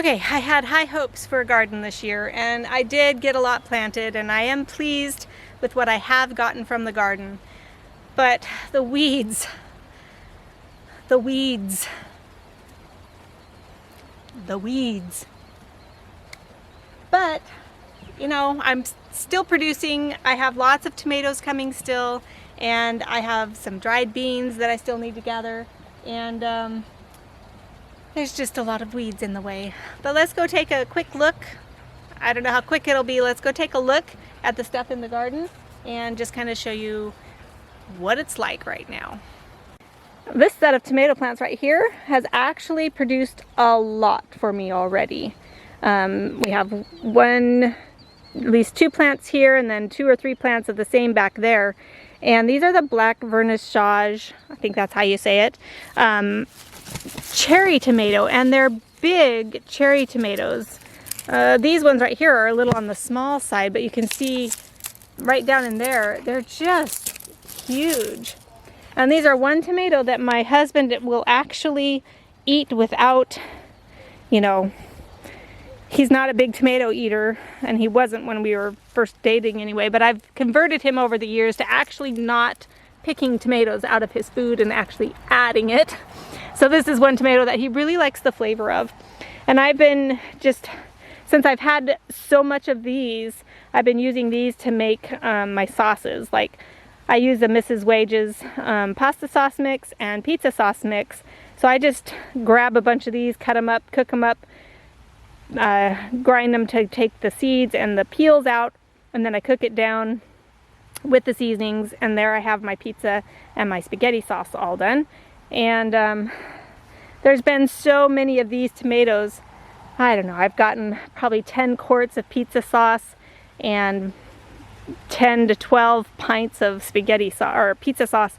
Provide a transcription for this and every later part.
Okay, I had high hopes for a garden this year, and I did get a lot planted, and I am pleased with what I have gotten from the garden. But the weeds, the weeds. But, you know, I'm still producing. I have lots of tomatoes coming still, and I have some dried beans that I still need to gather, and there's just a lot of weeds in the way. But let's go take a quick look. I don't know how quick it'll be. Let's go take a look at the stuff in the garden and just kind of show you what it's like right now. This set of tomato plants right here has actually produced a lot for me already. We have at least two plants here, and then 2 or 3 plants of the same back there. And these are the black vernissage, I think that's how you say it, cherry tomato, and they're big cherry tomatoes. These ones right here are a little on the small side, but you can see right down in there, they're just huge. And these are one tomato that my husband will actually eat without, you know, he's not a big tomato eater, and he wasn't when we were first dating anyway, but I've converted him over the years to actually not picking tomatoes out of his food and actually adding it. So this is one tomato that he really likes the flavor of. And I've been since I've had so much of these, I've been using these to make my sauces. Like I use the Mrs. Wages pasta sauce mix and pizza sauce mix. So I just grab a bunch of these, cut them up, cook them up, grind them to take the seeds and the peels out, and then I cook it down with the seasonings, and there I have my pizza and my spaghetti sauce all done. And there's been so many of these tomatoes. I don't know, I've gotten probably 10 quarts of pizza sauce and 10 to 12 pints of spaghetti sauce, or pizza sauce,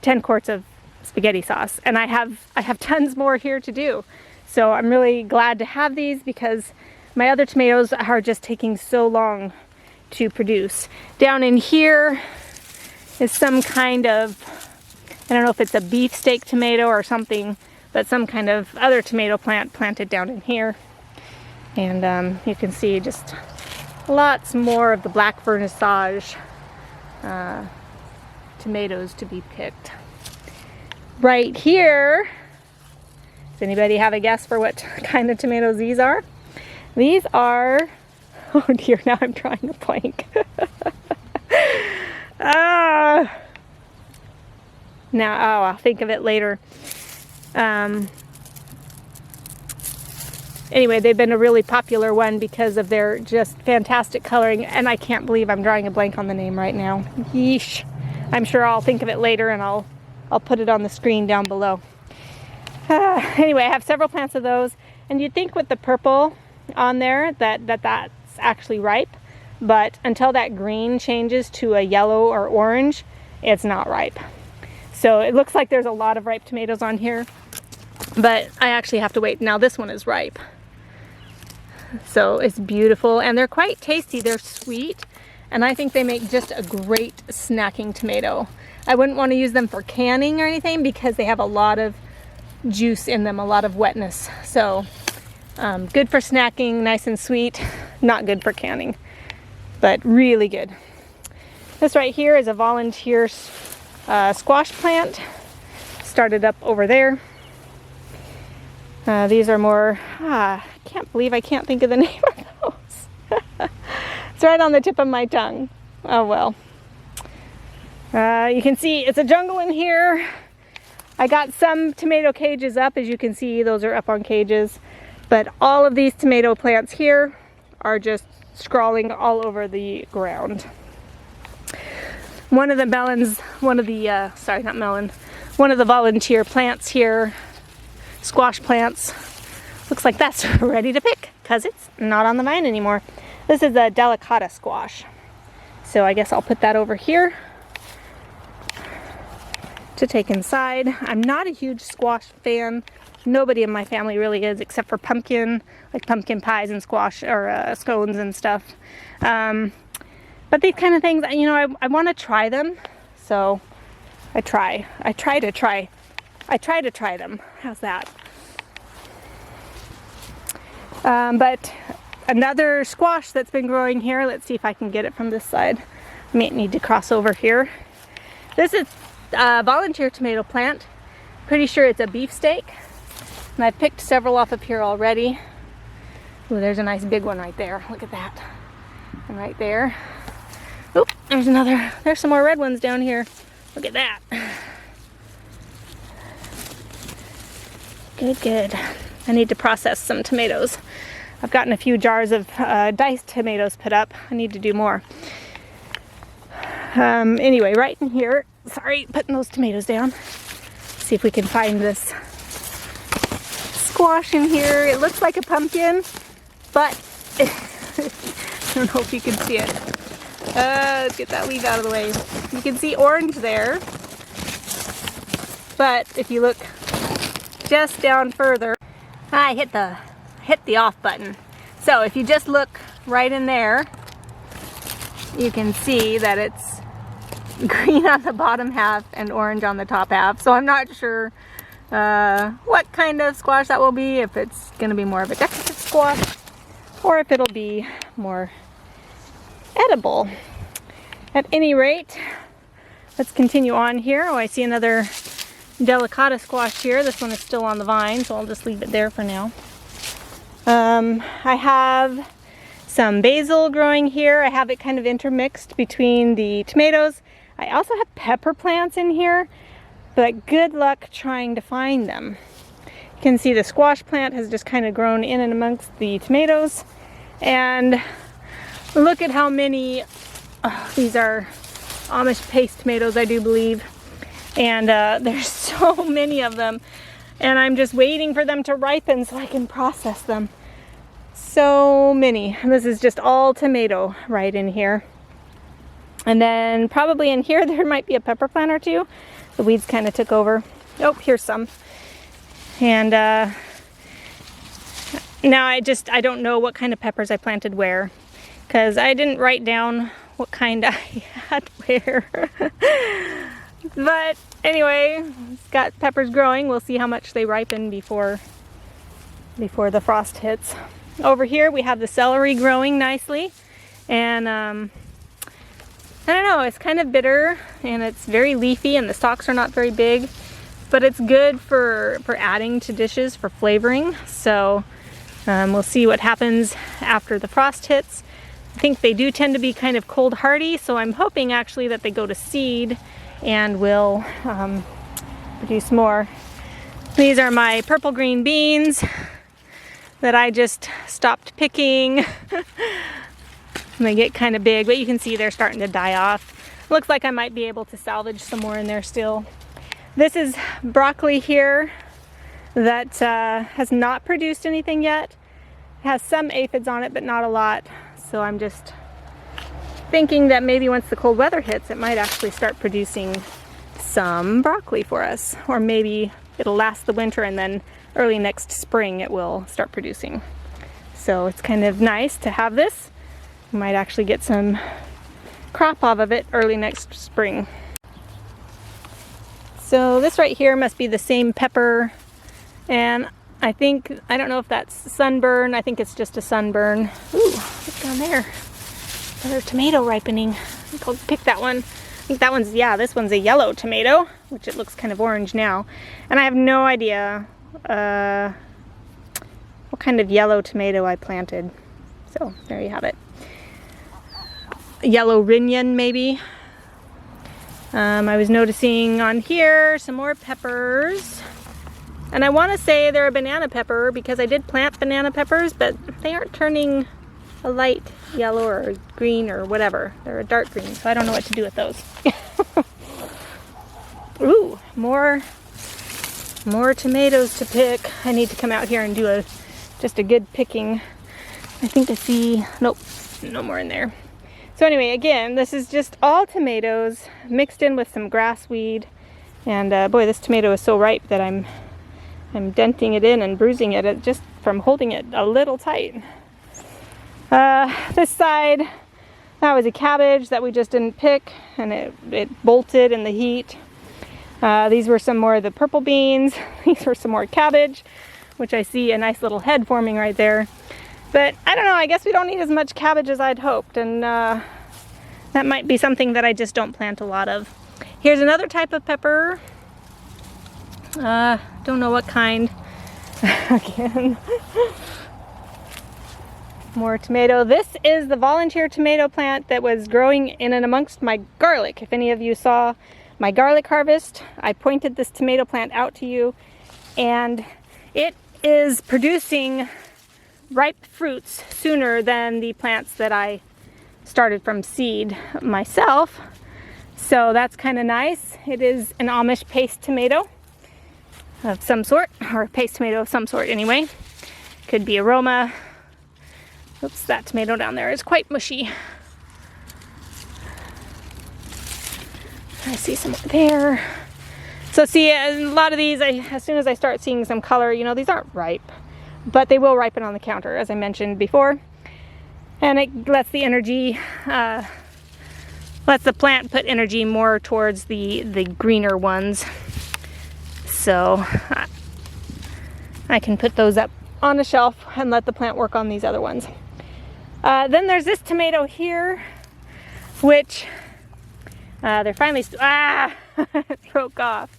10 quarts of spaghetti sauce. And I have tons more here to do. So I'm really glad to have these because my other tomatoes are just taking so long to produce. Down in here is some kind of, I don't know if it's a beefsteak tomato or something, but some kind of other tomato plant planted down in here. And you can see just lots more of the black vernissage tomatoes to be picked. Right here, does anybody have a guess for what kind of tomatoes these are? These are, oh dear, now I'm drawing a blank. Now, I'll think of it later. Anyway, they've been a really popular one because of their just fantastic coloring, and I can't believe I'm drawing a blank on the name right now. Yeesh. I'm sure I'll think of it later, and I'll put it on the screen down below. Anyway, I have several plants of those, and you'd think with the purple on there that's actually ripe, but until that green changes to a yellow or orange, it's not ripe. So it looks like there's a lot of ripe tomatoes on here, but I actually have to wait. Now this one is ripe. So it's beautiful, and they're quite tasty. They're sweet, and I think they make just a great snacking tomato. I wouldn't want to use them for canning or anything because they have a lot of juice in them, a lot of wetness. So good for snacking, nice and sweet, not good for canning, but really good. This right here is a volunteer squash plant, started up over there. These are more, I can't believe I can't think of the name of those. It's right on the tip of my tongue. Oh well. You can see it's a jungle in here. I got some tomato cages up, as you can see, those are up on cages. But all of these tomato plants here are just scrawling all over the ground. One of the melons, one of the volunteer plants here, squash plants, looks like that's ready to pick because it's not on the vine anymore. This is a Delicata Squash. So I guess I'll put that over here to take inside. I'm not a huge squash fan. Nobody in my family really is, except for pumpkin, like pumpkin pies and squash or scones and stuff. But these kind of things, you know, I want to try them. So I try to try them. How's that? But another squash that's been growing here, let's see if I can get it from this side. I may need to cross over here. This is a volunteer tomato plant. Pretty sure it's a beefsteak. And I've picked several off of here already. Ooh, there's a nice big one right there. Look at that. And right there. Oop, there's another. There's some more red ones down here. Look at that. Good, good. I need to process some tomatoes. I've gotten a few jars of diced tomatoes put up. I need to do more. Anyway, right in here, sorry, putting those tomatoes down. See if we can find this squash in here. It looks like a pumpkin, but I don't know if you can see it. Let's get that leaf out of the way. You can see orange there, but if you look just down further, I hit the off button. So if you just look right in there, you can see that it's green on the bottom half and orange on the top half. So I'm not sure what kind of squash that will be, if it's going to be more of a decorative squash or if it'll be more edible. At any rate, let's continue on here. Oh, I see another Delicata squash here. This one is still on the vine, so I'll just leave it there for now. I have some basil growing here. I have it kind of intermixed between the tomatoes. I also have pepper plants in here, but good luck trying to find them. You can see the squash plant has just kind of grown in and amongst the tomatoes. And look at how many, these are Amish paste tomatoes, I do believe. And there's so many of them. And I'm just waiting for them to ripen so I can process them. So many. And this is just all tomato right in here. And then probably in here there might be a pepper plant or two. The weeds kind of took over. Oh, here's some. And now I don't know what kind of peppers I planted where, because I didn't write down what kind I had where. But anyway, it's got peppers growing. We'll see how much they ripen before the frost hits. Over here we have the celery growing nicely, and I don't know, it's kind of bitter and it's very leafy and the stalks are not very big, but it's good for adding to dishes for flavoring. So we'll see what happens after the frost hits. I think they do tend to be kind of cold hardy, so I'm hoping actually that they go to seed and will produce more. These are my purple green beans that I just stopped picking. And they get kind of big, but you can see they're starting to die off. Looks like I might be able to salvage some more in there still. This is broccoli here that has not produced anything yet. It has some aphids on it, but not a lot. So I'm just thinking that maybe once the cold weather hits, it might actually start producing some broccoli for us. Or maybe it'll last the winter and then early next spring it will start producing. So it's kind of nice to have this. We might actually get some crop off of it early next spring. So this right here must be the same pepper, and I don't know if that's sunburn. I think it's just a sunburn. Ooh, what's down there? Another tomato ripening. I think I'll pick that one. I think that one's, yeah, this one's a yellow tomato, which it looks kind of orange now. And I have no idea what kind of yellow tomato I planted. So there you have it. Yellow Rinyan maybe. I was noticing on here some more peppers. And I want to say they're a banana pepper because I did plant banana peppers, but they aren't turning a light yellow or green or whatever. They're a dark green, so I don't know what to do with those. Ooh, more tomatoes to pick. I need to come out here and do just a good picking. I think I see, nope, no more in there. So anyway, again, this is just all tomatoes mixed in with some grass weed. And boy, this tomato is so ripe that I'm denting it in and bruising it just from holding it a little tight. This side, that was a cabbage that we just didn't pick, and it bolted in the heat. These were some more of the purple beans. These were some more cabbage. which I see a nice little head forming right there. But I don't know, I guess we don't need as much cabbage as I'd hoped, and that might be something that I just don't plant a lot of. Here's another type of pepper. Don't know what kind. Again. More tomato. This is the volunteer tomato plant that was growing in and amongst my garlic. If any of you saw my garlic harvest, I pointed this tomato plant out to you, and it is producing ripe fruits sooner than the plants that I started from seed myself. So that's kind of nice. It is an Amish paste tomato of some sort, or a paste tomato of some sort anyway. Could be aroma. Oops, that tomato down there is quite mushy. I see some there. So see, a lot of these, as soon as I start seeing some color, you know, these aren't ripe, but they will ripen on the counter, as I mentioned before. And it lets the energy, lets the plant put energy more towards the greener ones. So I can put those up on a shelf and let the plant work on these other ones. Then there's this tomato here, which they're finally, it broke off.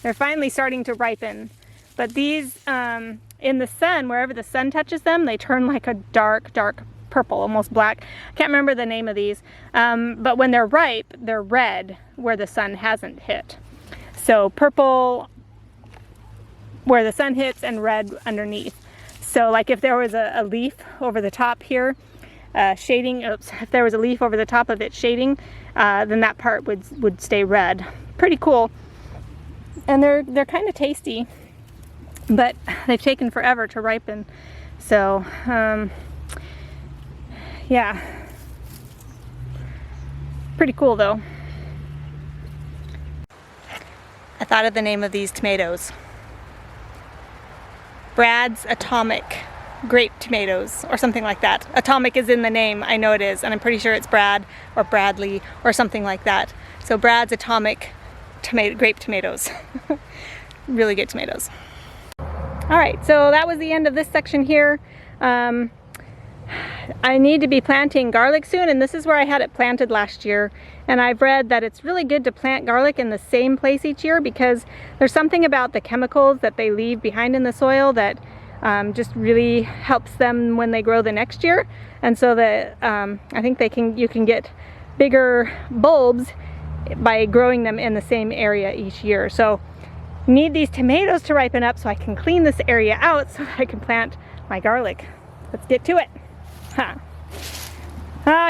They're finally starting to ripen. But these, in the sun, wherever the sun touches them, they turn like a dark, dark purple, almost black. I can't remember the name of these. But when they're ripe, they're red where the sun hasn't hit. So purple where the sun hits and red underneath. So like if there was a leaf over the top here, shading, if there was a leaf over the top of it shading, then that part would stay red. Pretty cool. And they're kind of tasty, but they've taken forever to ripen. So yeah, pretty cool though. I thought of the name of these tomatoes. Brad's Atomic Grape Tomatoes, or something like that. Atomic is in the name, I know it is, and I'm pretty sure it's Brad or Bradley or something like that. So Brad's Atomic Grape Tomatoes. Really good tomatoes. Alright, so that was the end of this section here. I need to be planting garlic soon, and this is where I had it planted last year. And I've read that it's really good to plant garlic in the same place each year because there's something about the chemicals that they leave behind in the soil that just really helps them when they grow the next year. And so that I think you can get bigger bulbs by growing them in the same area each year. So need these tomatoes to ripen up so I can clean this area out so that I can plant my garlic. Let's get to it.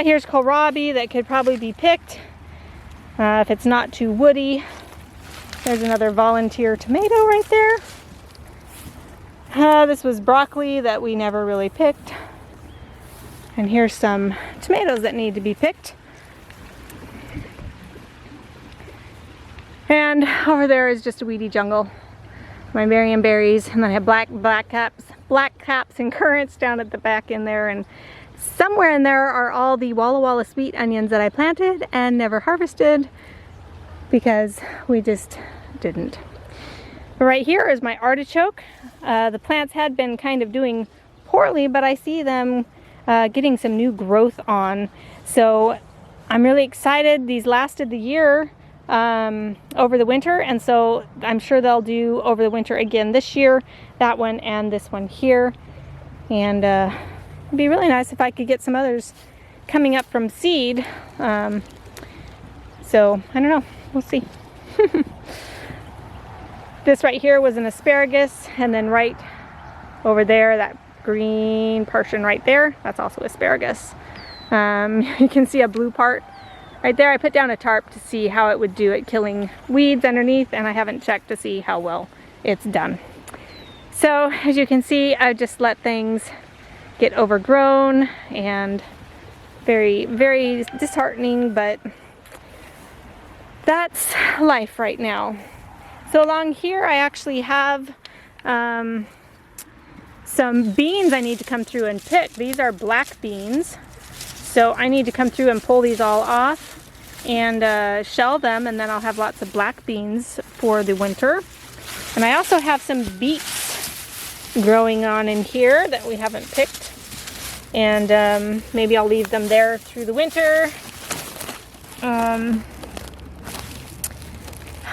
Here's kohlrabi that could probably be picked if it's not too woody. There's another volunteer tomato right there. This was broccoli that we never really picked. And here's some tomatoes that need to be picked. And over there is just a weedy jungle. My Marion berries, and then I have black caps and currants down at the back in there, and somewhere in there are all the Walla Walla sweet onions that I planted and never harvested because we just didn't. But right here is my artichoke. The plants had been kind of doing poorly, but I see them getting some new growth on. So I'm really excited. These lasted the year over the winter, and so I'm sure they'll do over the winter again this year, that one and this one here. And it'd be really nice if I could get some others coming up from seed. So I don't know, we'll see. This right here was an asparagus, and then right over there, that green portion right there, that's also asparagus. You can see a blue part right there. I put down a tarp to see how it would do at killing weeds underneath, and I haven't checked to see how well it's done. So as you can see, I've just let things get overgrown and very, very disheartening, but that's life right now. So along here I actually have some beans I need to come through and pick. These are black beans. So I need to come through and pull these all off and shell them, and then I'll have lots of black beans for the winter. And I also have some beets growing on in here that we haven't picked. And maybe I'll leave them there through the winter.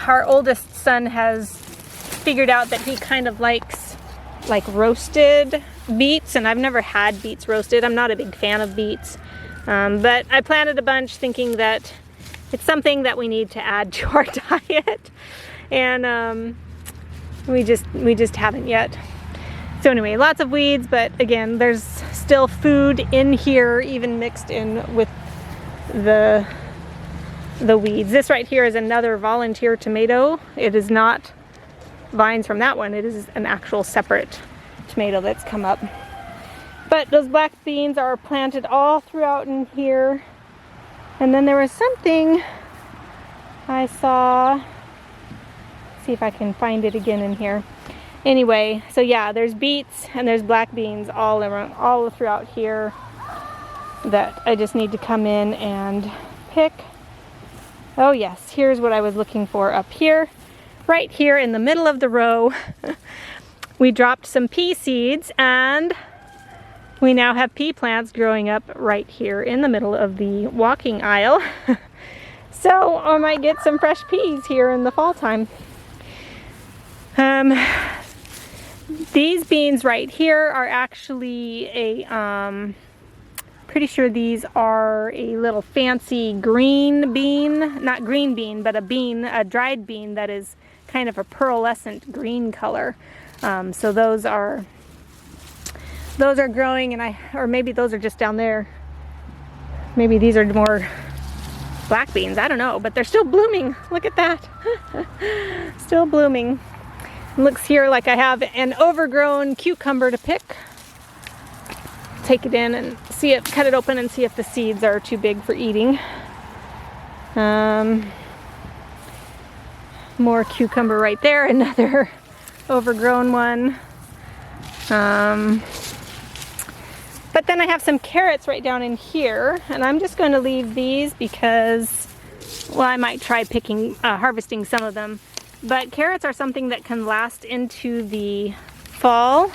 Our oldest son has figured out that he kind of likes like roasted beets, and I've never had beets roasted. I'm not a big fan of beets, but I planted a bunch thinking that it's something that we need to add to our diet, and we just haven't yet. So anyway, lots of weeds, but again, there's still food in here, even mixed in with the weeds. This right here is another volunteer tomato. It is not vines from that one. It is an actual separate tomato that's come up. But those black beans are planted all throughout in here. And then there was something I saw. Let's see if I can find it again in here. Anyway, so yeah, there's beets and there's black beans all around, all throughout here that I just need to come in and pick. Oh yes, here's what I was looking for up here. Right here in the middle of the row, we dropped some pea seeds, and we now have pea plants growing up right here in the middle of the walking aisle. So I might get some fresh peas here in the fall time. These beans right here are actually a, pretty sure these are a little fancy green bean, not green bean, but a bean, a dried bean that is kind of a pearlescent green color. So those are growing, and or maybe those are just down there. Maybe these are more black beans, I don't know, but they're still blooming. Look at that. Still blooming. It looks here like I have an overgrown cucumber to pick. Take it in and see it, cut it open and see if the seeds are too big for eating. More cucumber right there, another overgrown one. But then I have some carrots right down in here, and I'm just going to leave these because, well, I might try harvesting some of them. But carrots are something that can last into the fall.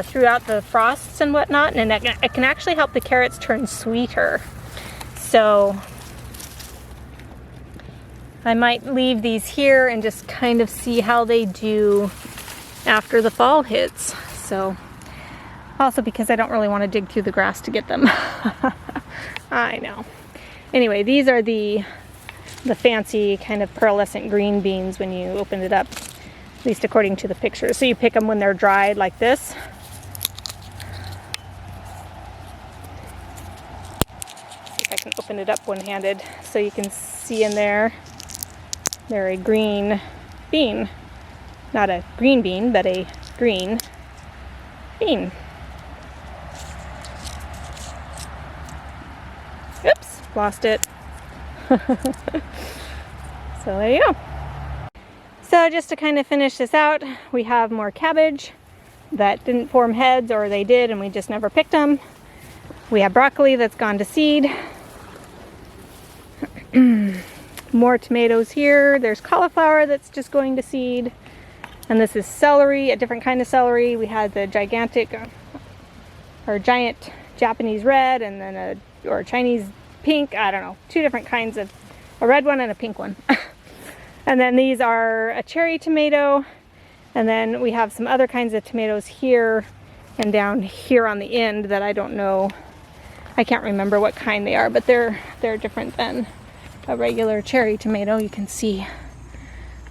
Throughout the frosts and whatnot, and it can actually help the carrots turn sweeter. So I might leave these here and just kind of see how they do after the fall hits. So also because I don't really want to dig through the grass to get them. I know. Anyway, these are the fancy kind of pearlescent green beans when you open it up. At least according to the pictures. So you pick them when they're dried like this. See if I can open it up one-handed so you can see in there. They're a green bean. Not a green bean, but a green bean. Oops, lost it. So there you go. So just to kind of finish this out, we have more cabbage that didn't form heads, or they did and we just never picked them. We have broccoli that's gone to seed. More tomatoes here. There's cauliflower that's just going to seed. And this is celery, a different kind of celery. We had the gigantic or giant Japanese red, and then or Chinese pink, I don't know, two different kinds of, a red one and a pink one. And then these are a cherry tomato, and then we have some other kinds of tomatoes here and down here on the end that I don't know, I can't remember what kind they are, but they're different than a regular cherry tomato. You can see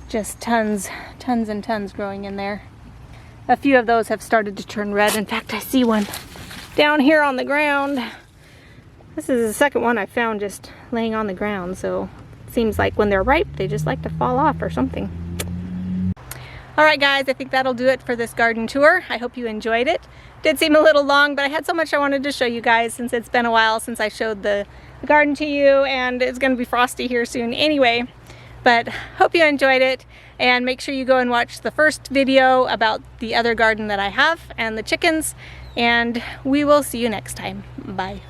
just tons and tons growing in there. A few of those have started to turn red. In fact, I see one down here on the ground. This is the second one I found just laying on the ground, so seems like when they're ripe, they just like to fall off or something. Alright guys, I think that'll do it for this garden tour. I hope you enjoyed it. Did seem a little long, but I had so much I wanted to show you guys since it's been a while since I showed the garden to you, and it's going to be frosty here soon anyway. But hope you enjoyed it, and make sure you go and watch the first video about the other garden that I have and the chickens, and we will see you next time. Bye.